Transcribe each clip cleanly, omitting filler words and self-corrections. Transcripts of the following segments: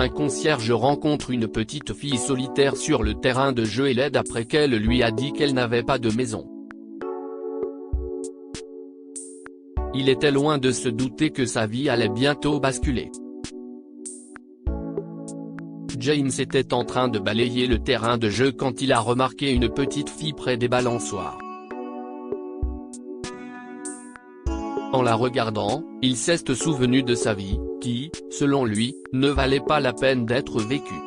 un concierge rencontre une petite fille solitaire sur le terrain de jeu et l'aide après qu'elle lui a dit qu'elle n'avait pas de maison. Il était loin de se douter que sa vie allait bientôt basculer. James était en train de balayer le terrain de jeu quand il a remarqué une petite fille près des balançoires. En la regardant, il s'est souvenu de sa vie, qui, selon lui, ne valait pas la peine d'être vécue.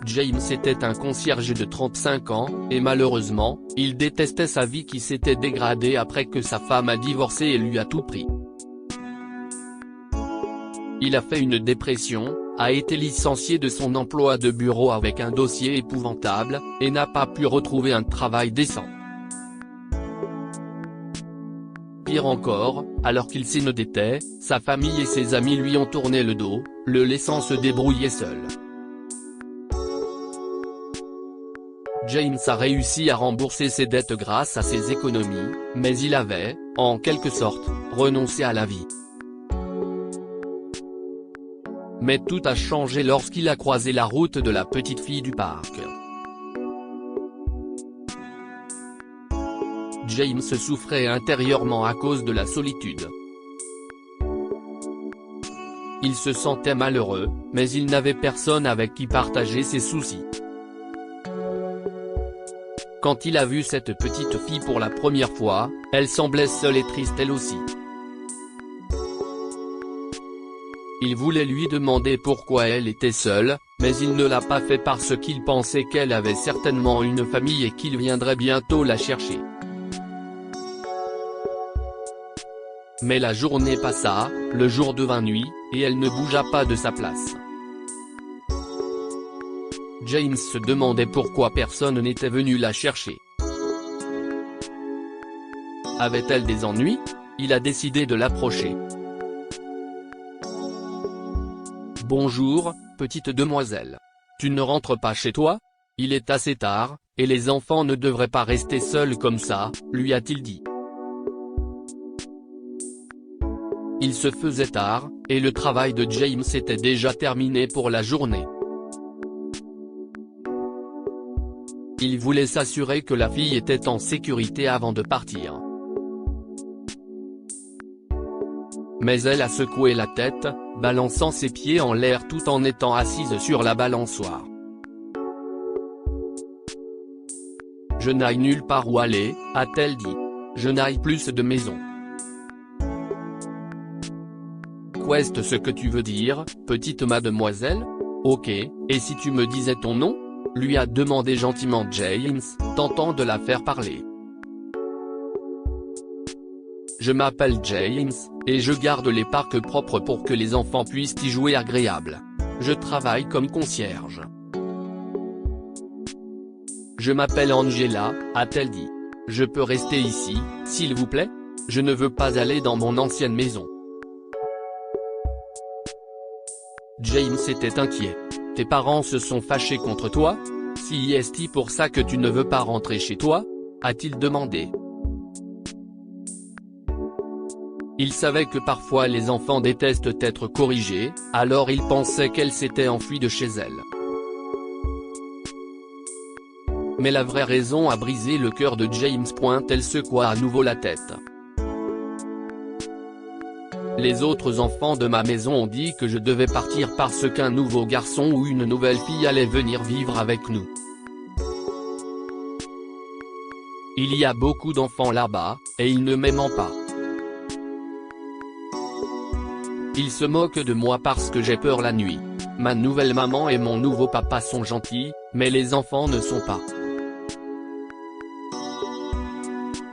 James était un concierge de 35 ans, et malheureusement, il détestait sa vie qui s'était dégradée après que sa femme a divorcé et lui a tout pris. Il a fait une dépression, a été licencié de son emploi de bureau avec un dossier épouvantable, et n'a pas pu retrouver un travail décent. Pire encore, alors qu'il s'inodétait, sa famille et ses amis lui ont tourné le dos, le laissant se débrouiller seul. James a réussi à rembourser ses dettes grâce à ses économies, mais il avait, en quelque sorte, renoncé à la vie. Mais tout a changé lorsqu'il a croisé la route de la petite fille du parc. James souffrait intérieurement à cause de la solitude. Il se sentait malheureux, mais il n'avait personne avec qui partager ses soucis. Quand il a vu cette petite fille pour la première fois, elle semblait seule et triste elle aussi. Il voulait lui demander pourquoi elle était seule, mais il ne l'a pas fait parce qu'il pensait qu'elle avait certainement une famille et qu'il viendrait bientôt la chercher. Mais la journée passa, le jour devint nuit, et elle ne bougea pas de sa place. James se demandait pourquoi personne n'était venu la chercher. Avait-elle des ennuis? Il a décidé de l'approcher. « Bonjour, petite demoiselle. Tu ne rentres pas chez toi? Il est assez tard, et les enfants ne devraient pas rester seuls comme ça, » lui a-t-il dit. Il se faisait tard, et le travail de James était déjà terminé pour la journée. Il voulait s'assurer que la fille était en sécurité avant de partir. Mais elle a secoué la tête, balançant ses pieds en l'air tout en étant assise sur la balançoire. « Je n'aille nulle part où aller, » a-t-elle dit. « Je n'aille plus de maison. » Qu'est-ce ce que tu veux dire, petite mademoiselle? Ok, et si tu me disais ton nom? Lui a demandé gentiment James, tentant de la faire parler. Je m'appelle James, et je garde les parcs propres pour que les enfants puissent y jouer agréable. Je travaille comme concierge. Je m'appelle Angela, a-t-elle dit. Je peux rester ici, s'il vous plaît? Je ne veux pas aller dans mon ancienne maison. James était inquiet. Tes parents se sont fâchés contre toi? Si est-il pour ça que tu ne veux pas rentrer chez toi? A-t-il demandé. Il savait que parfois les enfants détestent être corrigés, alors il pensait qu'elle s'était enfuie de chez elle. Mais la vraie raison a brisé le cœur de James. Elle secoua à nouveau la tête. Les autres enfants de ma maison ont dit que je devais partir parce qu'un nouveau garçon ou une nouvelle fille allait venir vivre avec nous. Il y a beaucoup d'enfants là-bas, et ils ne m'aiment pas. Ils se moquent de moi parce que j'ai peur la nuit. Ma nouvelle maman et mon nouveau papa sont gentils, mais les enfants ne sont pas.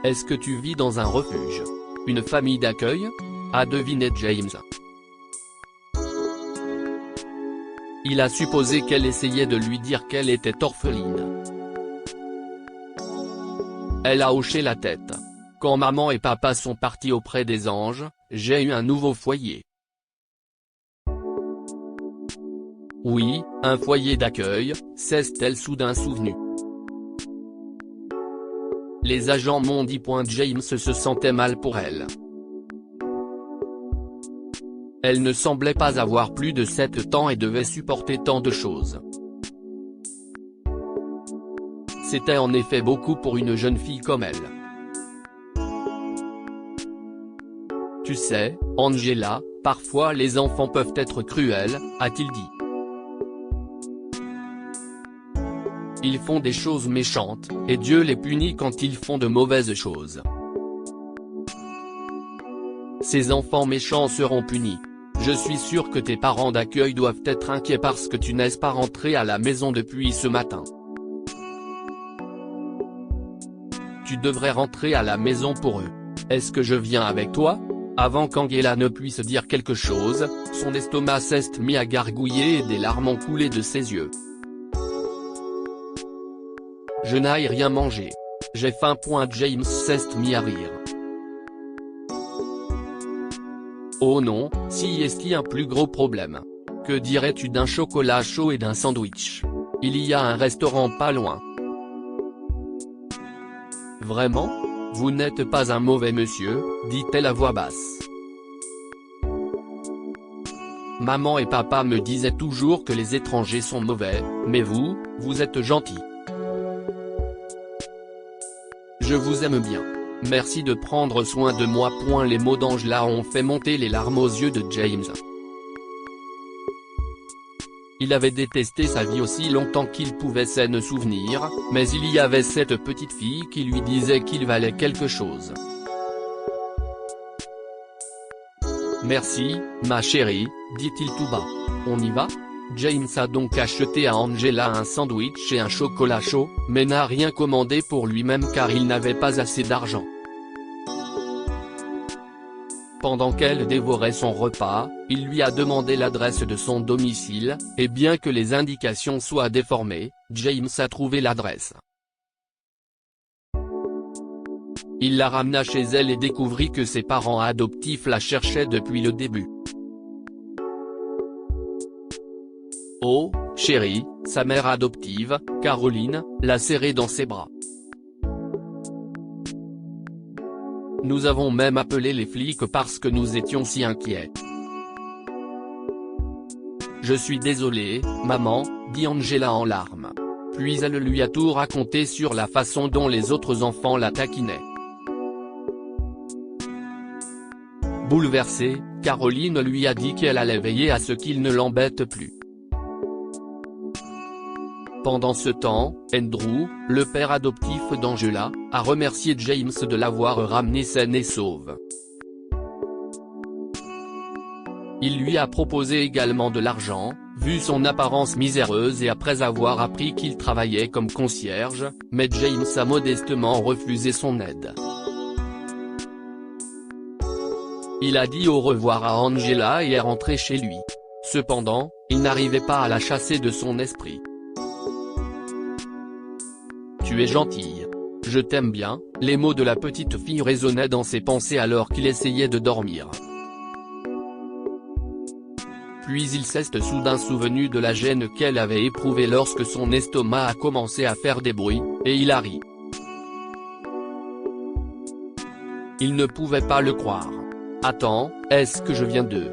Est-ce que tu vis dans un refuge? Une famille d'accueil? A deviné James. Il a supposé qu'elle essayait de lui dire qu'elle était orpheline. Elle a hoché la tête. Quand maman et papa sont partis auprès des anges, j'ai eu un nouveau foyer. Oui, un foyer d'accueil, s'est-elle soudain souvenue. Les agents m'ont dit. James se sentait mal pour elle. Elle ne semblait pas avoir plus de 7 ans et devait supporter tant de choses. C'était en effet beaucoup pour une jeune fille comme elle. Tu sais, Angela, parfois les enfants peuvent être cruels, a-t-il dit. Ils font des choses méchantes, et Dieu les punit quand ils font de mauvaises choses. Ces enfants méchants seront punis. Je suis sûr que tes parents d'accueil doivent être inquiets parce que tu n'es pas rentré à la maison depuis ce matin. Tu devrais rentrer à la maison pour eux. Est-ce que je viens avec toi ? Avant qu'Angela ne puisse dire quelque chose, son estomac s'est mis à gargouiller et des larmes ont coulé de ses yeux. Je n'ai rien mangé. J'ai faim. James s'est mis à rire. Oh non, si est-il un plus gros problème. Que dirais-tu d'un chocolat chaud et d'un sandwich? Il y a un restaurant pas loin. Vraiment? Vous n'êtes pas un mauvais monsieur, dit-elle à voix basse. Maman et papa me disaient toujours que les étrangers sont mauvais, mais vous êtes gentil. Je vous aime bien. Merci de prendre soin de moi. Les mots d'Angela ont fait monter les larmes aux yeux de James. Il avait détesté sa vie aussi longtemps qu'il pouvait s'en souvenir, mais il y avait cette petite fille qui lui disait qu'il valait quelque chose. Merci, ma chérie, dit-il tout bas. On y va ? James a donc acheté à Angela un sandwich et un chocolat chaud, mais n'a rien commandé pour lui-même car il n'avait pas assez d'argent. Pendant qu'elle dévorait son repas, il lui a demandé l'adresse de son domicile, et bien que les indications soient déformées, James a trouvé l'adresse. Il la ramena chez elle et découvrit que ses parents adoptifs la cherchaient depuis le début. Oh, chérie, sa mère adoptive, Caroline, l'a serrée dans ses bras. Nous avons même appelé les flics parce que nous étions si inquiets. Je suis désolée, maman, dit Angela en larmes. Puis elle lui a tout raconté sur la façon dont les autres enfants la taquinaient. Bouleversée, Caroline lui a dit qu'elle allait veiller à ce qu'il ne l'embête plus. Pendant ce temps, Andrew, le père adoptif d'Angela, a remercié James de l'avoir ramenée saine et sauve. Il lui a proposé également de l'argent, vu son apparence miséreuse et après avoir appris qu'il travaillait comme concierge, mais James a modestement refusé son aide. Il a dit au revoir à Angela et est rentré chez lui. Cependant, il n'arrivait pas à la chasser de son esprit. Tu es gentille. Je t'aime bien, les mots de la petite fille résonnaient dans ses pensées alors qu'il essayait de dormir. Puis il s'est soudain souvenu de la gêne qu'elle avait éprouvée lorsque son estomac a commencé à faire des bruits, et il a ri. Il ne pouvait pas le croire. Attends, est-ce que je viens de...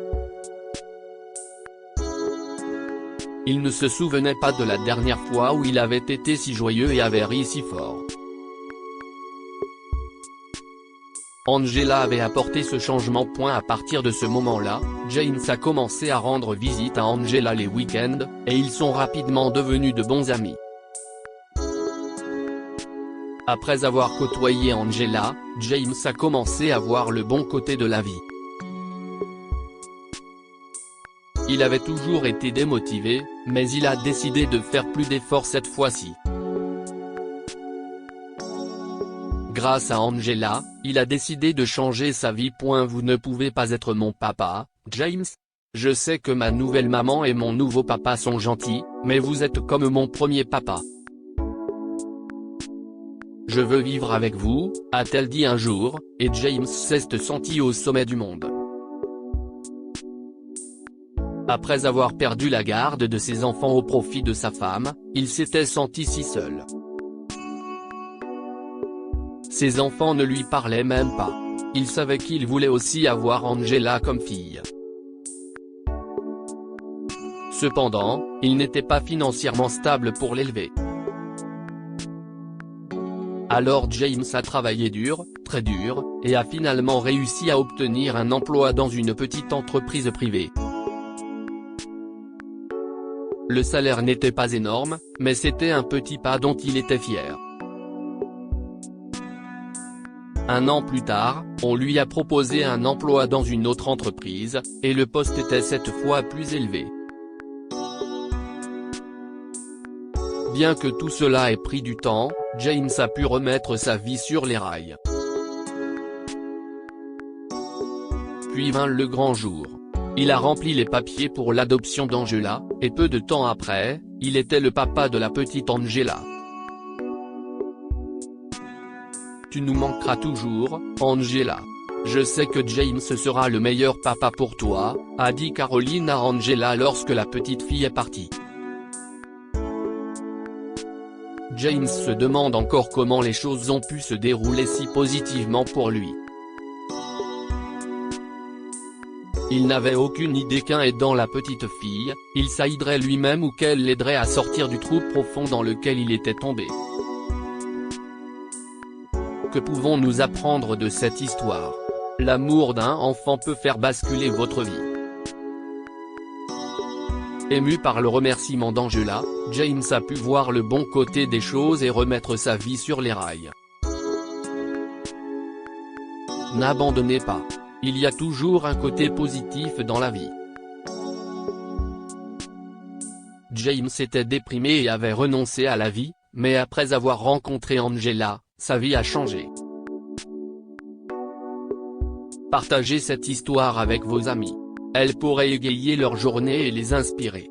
Il ne se souvenait pas de la dernière fois où il avait été si joyeux et avait ri si fort. Angela avait apporté ce changement. À partir de ce moment-là, James a commencé à rendre visite à Angela les week-ends, et ils sont rapidement devenus de bons amis. Après avoir côtoyé Angela, James a commencé à voir le bon côté de la vie. Il avait toujours été démotivé, mais il a décidé de faire plus d'efforts cette fois-ci. Grâce à Angela, il a décidé de changer sa vie. Vous ne pouvez pas être mon papa, James. Je sais que ma nouvelle maman et mon nouveau papa sont gentils, mais vous êtes comme mon premier papa. Je veux vivre avec vous, a-t-elle dit un jour, et James s'est senti au sommet du monde. Après avoir perdu la garde de ses enfants au profit de sa femme, il s'était senti si seul. Ses enfants ne lui parlaient même pas. Il savait qu'il voulait aussi avoir Angela comme fille. Cependant, il n'était pas financièrement stable pour l'élever. Alors James a travaillé dur, très dur, et a finalement réussi à obtenir un emploi dans une petite entreprise privée. Le salaire n'était pas énorme, mais c'était un petit pas dont il était fier. Un an plus tard, on lui a proposé un emploi dans une autre entreprise, et le poste était cette fois plus élevé. Bien que tout cela ait pris du temps, James a pu remettre sa vie sur les rails. Puis vint le grand jour. Il a rempli les papiers pour l'adoption d'Angela, et peu de temps après, il était le papa de la petite Angela. Tu nous manqueras toujours, Angela. Je sais que James sera le meilleur papa pour toi, a dit Caroline à Angela lorsque la petite fille est partie. James se demande encore comment les choses ont pu se dérouler si positivement pour lui. Il n'avait aucune idée qu'en aidant la petite fille, il s'aiderait lui-même ou qu'elle l'aiderait à sortir du trou profond dans lequel il était tombé. Que pouvons-nous apprendre de cette histoire? L'amour d'un enfant peut faire basculer votre vie. Ému par le remerciement d'Angela, James a pu voir le bon côté des choses et remettre sa vie sur les rails. N'abandonnez pas. Il y a toujours un côté positif dans la vie. James était déprimé et avait renoncé à la vie, mais après avoir rencontré Angela, sa vie a changé. Partagez cette histoire avec vos amis. Elle pourrait égayer leur journée et les inspirer.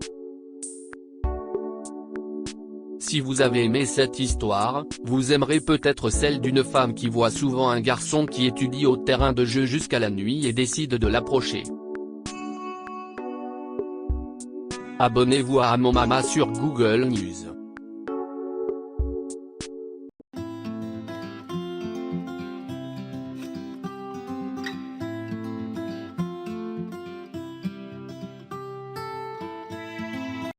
Si vous avez aimé cette histoire, vous aimerez peut-être celle d'une femme qui voit souvent un garçon qui étudie au terrain de jeu jusqu'à la nuit et décide de l'approcher. Abonnez-vous à Mon Mama sur Google News.